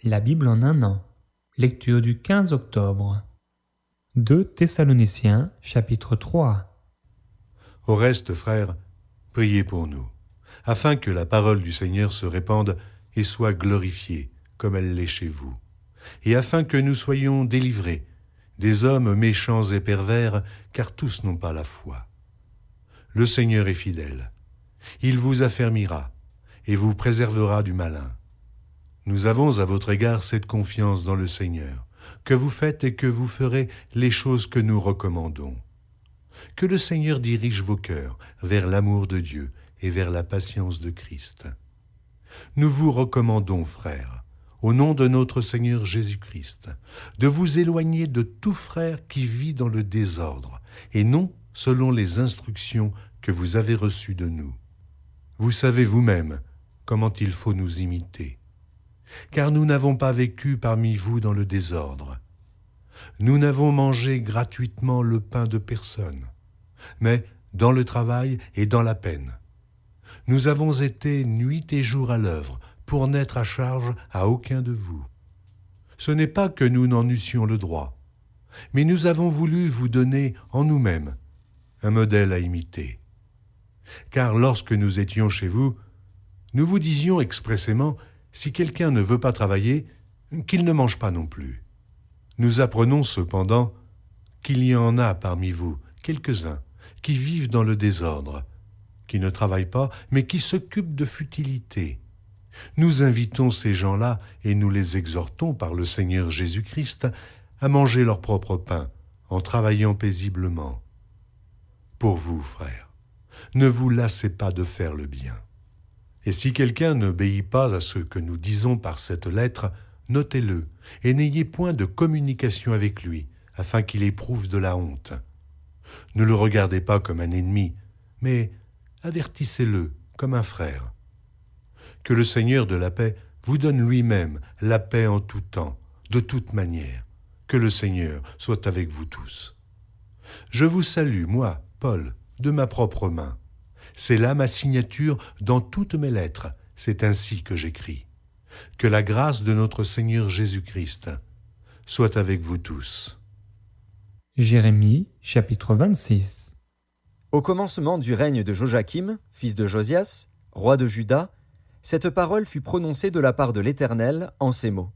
La Bible en un an. Lecture du 15 octobre. 2 Thessaloniciens, chapitre 3. Au reste, frères, priez pour nous, afin que la parole du Seigneur se répande et soit glorifiée, comme elle l'est chez vous, et afin que nous soyons délivrés des hommes méchants et pervers, car tous n'ont pas la foi. Le Seigneur est fidèle. Il vous affermira et vous préservera du malin. Nous avons à votre égard cette confiance dans le Seigneur, que vous faites et que vous ferez les choses que nous recommandons. Que le Seigneur dirige vos cœurs vers l'amour de Dieu et vers la patience de Christ. Nous vous recommandons, frères, au nom de notre Seigneur Jésus-Christ, de vous éloigner de tout frère qui vit dans le désordre, et non selon les instructions que vous avez reçues de nous. Vous savez vous-même comment il faut nous imiter, car nous n'avons pas vécu parmi vous dans le désordre. Nous n'avons mangé gratuitement le pain de personne, mais dans le travail et dans la peine. Nous avons été nuit et jour à l'œuvre pour n'être à charge à aucun de vous. Ce n'est pas que nous n'en eussions le droit, mais nous avons voulu vous donner en nous-mêmes un modèle à imiter. Car lorsque nous étions chez vous, nous vous disions expressément, si quelqu'un ne veut pas travailler, qu'il ne mange pas non plus. Nous apprenons cependant qu'il y en a parmi vous quelques-uns qui vivent dans le désordre, qui ne travaillent pas, mais qui s'occupent de futilités. Nous invitons ces gens-là et nous les exhortons par le Seigneur Jésus-Christ à manger leur propre pain en travaillant paisiblement. Pour vous, frères, ne vous lassez pas de faire le bien. Et si quelqu'un n'obéit pas à ce que nous disons par cette lettre, notez-le et n'ayez point de communication avec lui, afin qu'il éprouve de la honte. Ne le regardez pas comme un ennemi, mais avertissez-le comme un frère. Que le Seigneur de la paix vous donne lui-même la paix en tout temps, de toute manière. Que le Seigneur soit avec vous tous. Je vous salue, moi, Paul, de ma propre main. C'est là ma signature dans toutes mes lettres, c'est ainsi que j'écris. Que la grâce de notre Seigneur Jésus-Christ soit avec vous tous. Jérémie, chapitre 26. Au commencement du règne de Joachim, fils de Josias, roi de Juda, cette parole fut prononcée de la part de l'Éternel en ces mots.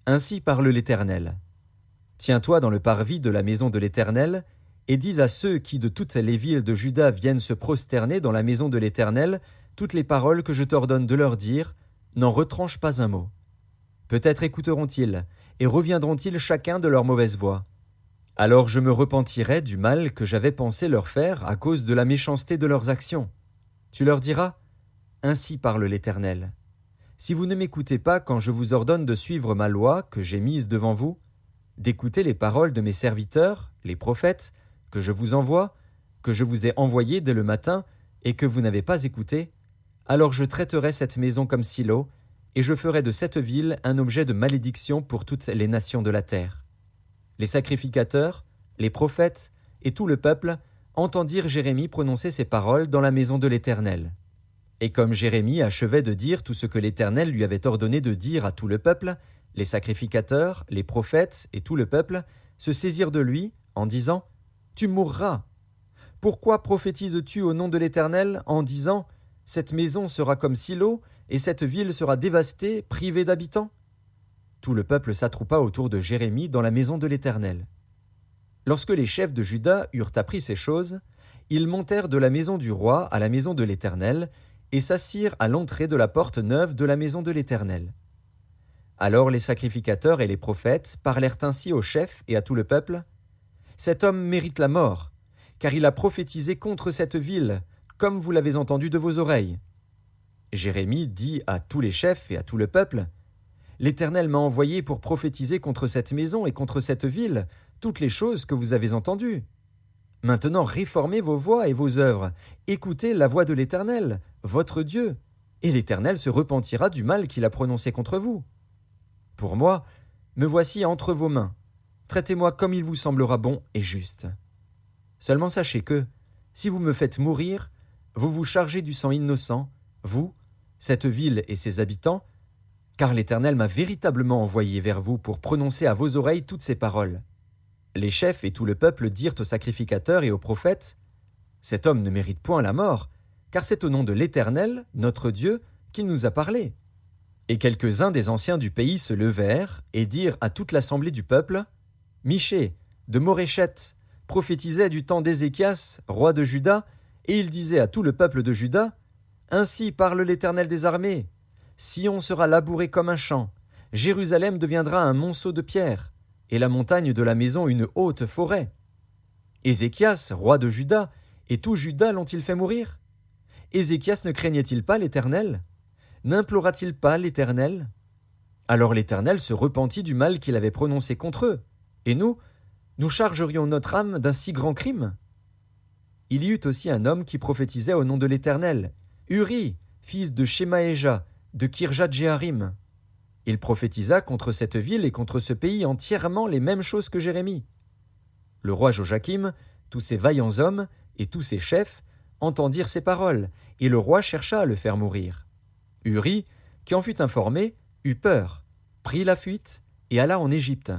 Ainsi parle l'Éternel. Tiens-toi dans le parvis de la maison de l'Éternel, et dis à ceux qui de toutes les villes de Juda viennent se prosterner dans la maison de l'Éternel toutes les paroles que je t'ordonne de leur dire, n'en retranche pas un mot. Peut-être écouteront-ils, et reviendront-ils chacun de leur mauvaise voie. Alors je me repentirai du mal que j'avais pensé leur faire à cause de la méchanceté de leurs actions. Tu leur diras, ainsi parle l'Éternel. Si vous ne m'écoutez pas quand je vous ordonne de suivre ma loi que j'ai mise devant vous, d'écouter les paroles de mes serviteurs, les prophètes, que je vous envoie, que je vous ai envoyés dès le matin, et que vous n'avez pas écouté, alors je traiterai cette maison comme Silo, et je ferai de cette ville un objet de malédiction pour toutes les nations de la terre. Les sacrificateurs, les prophètes et tout le peuple entendirent Jérémie prononcer ces paroles dans la maison de l'Éternel. Et comme Jérémie achevait de dire tout ce que l'Éternel lui avait ordonné de dire à tout le peuple, les sacrificateurs, les prophètes et tout le peuple se saisirent de lui en disant « Tu mourras ! Pourquoi prophétises-tu au nom de l'Éternel en disant « Cette maison sera comme Silo et cette ville sera dévastée, privée d'habitants » Tout le peuple s'attroupa autour de Jérémie dans la maison de l'Éternel. Lorsque les chefs de Juda eurent appris ces choses, ils montèrent de la maison du roi à la maison de l'Éternel et s'assirent à l'entrée de la porte neuve de la maison de l'Éternel. Alors les sacrificateurs et les prophètes parlèrent ainsi aux chefs et à tout le peuple. « Cet homme mérite la mort, car il a prophétisé contre cette ville, comme vous l'avez entendu de vos oreilles. » Jérémie dit à tous les chefs et à tout le peuple, « L'Éternel m'a envoyé pour prophétiser contre cette maison et contre cette ville toutes les choses que vous avez entendues. Maintenant réformez vos voies et vos œuvres, écoutez la voix de l'Éternel, votre Dieu, et l'Éternel se repentira du mal qu'il a prononcé contre vous. Pour moi, me voici entre vos mains. Traitez-moi comme il vous semblera bon et juste. Seulement sachez que, si vous me faites mourir, vous vous chargez du sang innocent, vous, cette ville et ses habitants, car l'Éternel m'a véritablement envoyé vers vous pour prononcer à vos oreilles toutes ces paroles. » Les chefs et tout le peuple dirent aux sacrificateurs et aux prophètes, « Cet homme ne mérite point la mort, car c'est au nom de l'Éternel, notre Dieu, qu'il nous a parlé. » Et quelques-uns des anciens du pays se levèrent et dirent à toute l'assemblée du peuple, « Michée, de Moréchette, prophétisait du temps d'Ézéchias, roi de Juda, et il disait à tout le peuple de Juda, « Ainsi parle l'Éternel des armées, Sion sera labouré comme un champ, Jérusalem deviendra un monceau de pierre, et la montagne de la maison une haute forêt. Ézéchias, roi de Juda, et tout Juda l'ont-ils fait mourir? Ézéchias ne craignait-il pas l'Éternel? N'implora-t-il pas l'Éternel? Alors l'Éternel se repentit du mal qu'il avait prononcé contre eux, et nous chargerions notre âme d'un si grand crime? Il y eut aussi un homme qui prophétisait au nom de l'Éternel, Uri, fils de Shemaéja, de Kirjat-Jéarim. Il prophétisa contre cette ville et contre ce pays entièrement les mêmes choses que Jérémie. Le roi Joachim, tous ses vaillants hommes et tous ses chefs entendirent ces paroles, et le roi chercha à le faire mourir. Uri, qui en fut informé, eut peur, prit la fuite et alla en Égypte.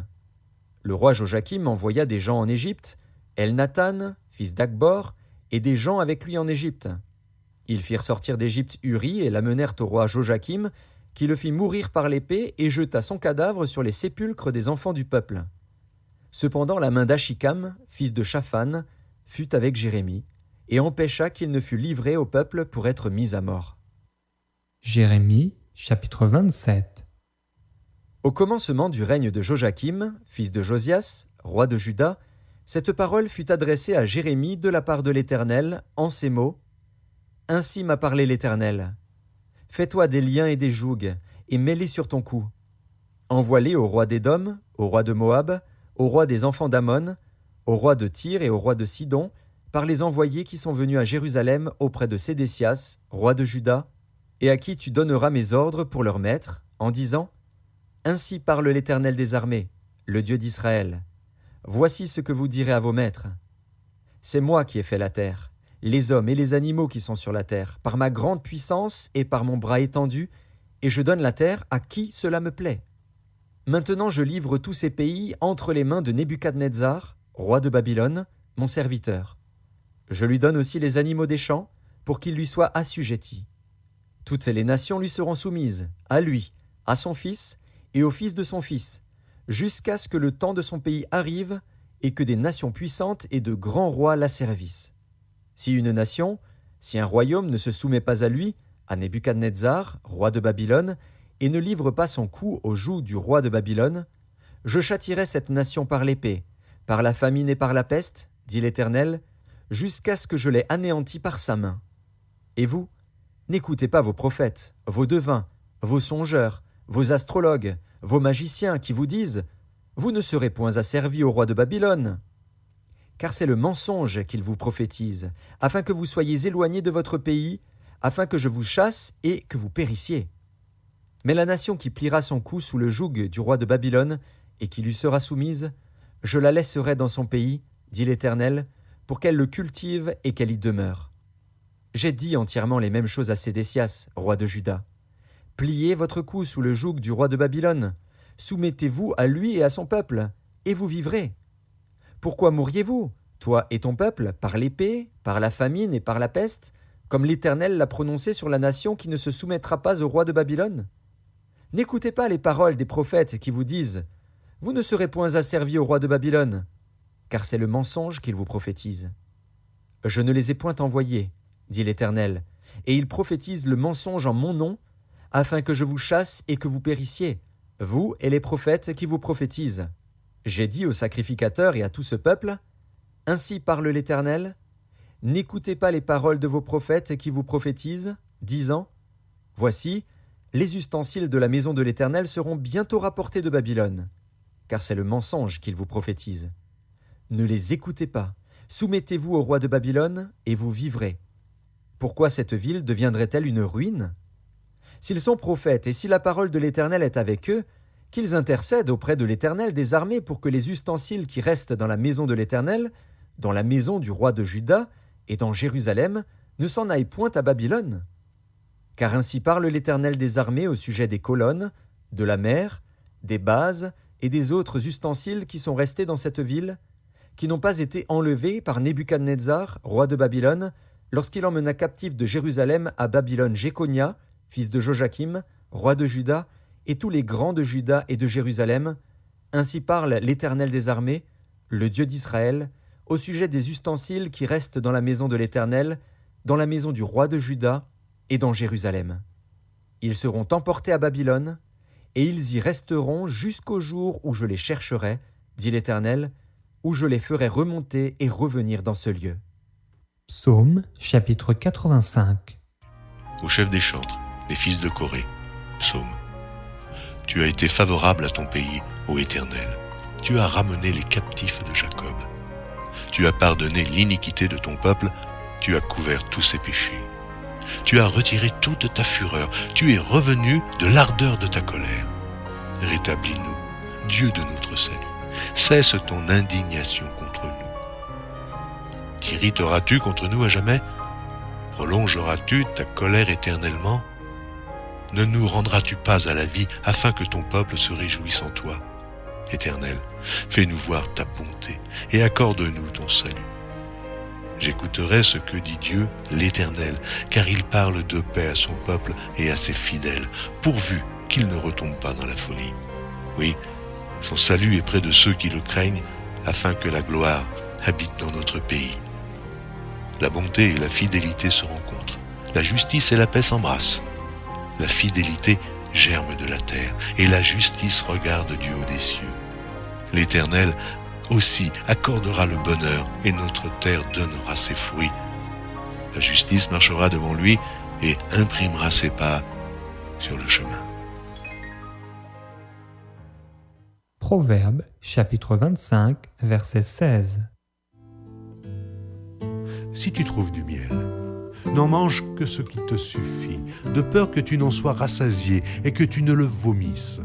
Le roi Joachim envoya des gens en Égypte, Elnathan, fils d'Akbor, et des gens avec lui en Égypte. Ils firent sortir d'Égypte Uri et l'amenèrent au roi Joachim, qui le fit mourir par l'épée et jeta son cadavre sur les sépulcres des enfants du peuple. Cependant la main d'Achikam, fils de Shaphan, fut avec Jérémie, et empêcha qu'il ne fût livré au peuple pour être mis à mort. Jérémie, chapitre 27. Au commencement du règne de Joachim, fils de Josias, roi de Juda, cette parole fut adressée à Jérémie de la part de l'Éternel, en ces mots. « Ainsi m'a parlé l'Éternel. Fais-toi des liens et des jougs, et mets-les sur ton cou. Envoie-les au roi d'Édom, au roi de Moab, au roi des enfants d'Ammon, au roi de Tyr et au roi de Sidon, par les envoyés qui sont venus à Jérusalem auprès de Sédécias, roi de Juda, et à qui tu donneras mes ordres pour leur maître, en disant « Ainsi parle l'Éternel des armées, le Dieu d'Israël. Voici ce que vous direz à vos maîtres. C'est moi qui ai fait la terre, les hommes et les animaux qui sont sur la terre, par ma grande puissance et par mon bras étendu, et je donne la terre à qui cela me plaît. Maintenant je livre tous ces pays entre les mains de Nebuchadnezzar, roi de Babylone, mon serviteur. Je lui donne aussi les animaux des champs, pour qu'ils lui soient assujettis. Toutes les nations lui seront soumises, à lui, à son fils et au fils de son fils, jusqu'à ce que le temps de son pays arrive et que des nations puissantes et de grands rois l'asservissent. Si une nation, si un royaume ne se soumet pas à lui, à Nebuchadnezzar, roi de Babylone, et ne livre pas son cou au joug du roi de Babylone, je châtierai cette nation par l'épée, par la famine et par la peste, dit l'Éternel, jusqu'à ce que je l'ai anéanti par sa main. Et vous, n'écoutez pas vos prophètes, vos devins, vos songeurs, vos astrologues, vos magiciens qui vous disent « Vous ne serez point asservis au roi de Babylone ». Car c'est le mensonge qu'ils vous prophétisent, afin que vous soyez éloignés de votre pays, afin que je vous chasse et que vous périssiez. Mais la nation qui pliera son cou sous le joug du roi de Babylone et qui lui sera soumise, je la laisserai dans son pays, dit l'Éternel, pour qu'elle le cultive et qu'elle y demeure. J'ai dit entièrement les mêmes choses à Sédécias, roi de Juda. Pliez votre cou sous le joug du roi de Babylone, soumettez-vous à lui et à son peuple, et vous vivrez. Pourquoi mourriez-vous, toi et ton peuple, par l'épée, par la famine et par la peste, comme l'Éternel l'a prononcé sur la nation qui ne se soumettra pas au roi de Babylone? N'écoutez pas les paroles des prophètes qui vous disent « Vous ne serez point asservis au roi de Babylone », car c'est le mensonge qu'ils vous prophétisent. Je ne les ai point envoyés, dit l'Éternel, et ils prophétisent le mensonge en mon nom, afin que je vous chasse et que vous périssiez, vous et les prophètes qui vous prophétisent. J'ai dit aux sacrificateurs et à tout ce peuple, « Ainsi parle l'Éternel, n'écoutez pas les paroles de vos prophètes qui vous prophétisent, disant, « Voici, les ustensiles de la maison de l'Éternel seront bientôt rapportés de Babylone, car c'est le mensonge qu'ils vous prophétisent. Ne les écoutez pas, soumettez-vous au roi de Babylone, et vous vivrez. Pourquoi cette ville deviendrait-elle une ruine? S'ils sont prophètes et si la parole de l'Éternel est avec eux, qu'ils intercèdent auprès de l'Éternel des armées pour que les ustensiles qui restent dans la maison de l'Éternel, dans la maison du roi de Juda et dans Jérusalem, ne s'en aillent point à Babylone. Car ainsi parle l'Éternel des armées au sujet des colonnes, de la mer, des bases et des autres ustensiles qui sont restés dans cette ville, qui n'ont pas été enlevés par Nebuchadnezzar, roi de Babylone, lorsqu'il emmena captif de Jérusalem à Babylone Jéconia, fils de Joachim, roi de Juda, et tous les grands de Juda et de Jérusalem. Ainsi parle l'Éternel des armées, le Dieu d'Israël, au sujet des ustensiles qui restent dans la maison de l'Éternel, dans la maison du roi de Juda et dans Jérusalem. Ils seront emportés à Babylone, et ils y resteront jusqu'au jour où je les chercherai, dit l'Éternel, où je les ferai remonter et revenir dans ce lieu. Psaume chapitre 85. Au chef des chantres, les fils de Corée, psaume. Tu as été favorable à ton pays, ô Éternel. Tu as ramené les captifs de Jacob. Tu as pardonné l'iniquité de ton peuple, tu as couvert tous ses péchés. Tu as retiré toute ta fureur, tu es revenu de l'ardeur de ta colère. Rétablis-nous, Dieu de notre salut. Cesse ton indignation contre nous. T'irriteras-tu contre nous à jamais? Prolongeras-tu ta colère éternellement? Ne nous rendras-tu pas à la vie afin que ton peuple se réjouisse en toi? Éternel, fais-nous voir ta bonté et accorde-nous ton salut. J'écouterai ce que dit Dieu, l'Éternel, car il parle de paix à son peuple et à ses fidèles, pourvu qu'il ne retombe pas dans la folie. Oui, son salut est près de ceux qui le craignent, afin que la gloire habite dans notre pays. La bonté et la fidélité se rencontrent, la justice et la paix s'embrassent. La fidélité germe de la terre, et la justice regarde du haut des cieux. L'Éternel aussi accordera le bonheur, et notre terre donnera ses fruits. La justice marchera devant lui, et imprimera ses pas sur le chemin. Proverbe chapitre 25, verset 16. Si tu trouves du miel, n'en mange que ce qui te suffit, de peur que tu n'en sois rassasié et que tu ne le vomisses.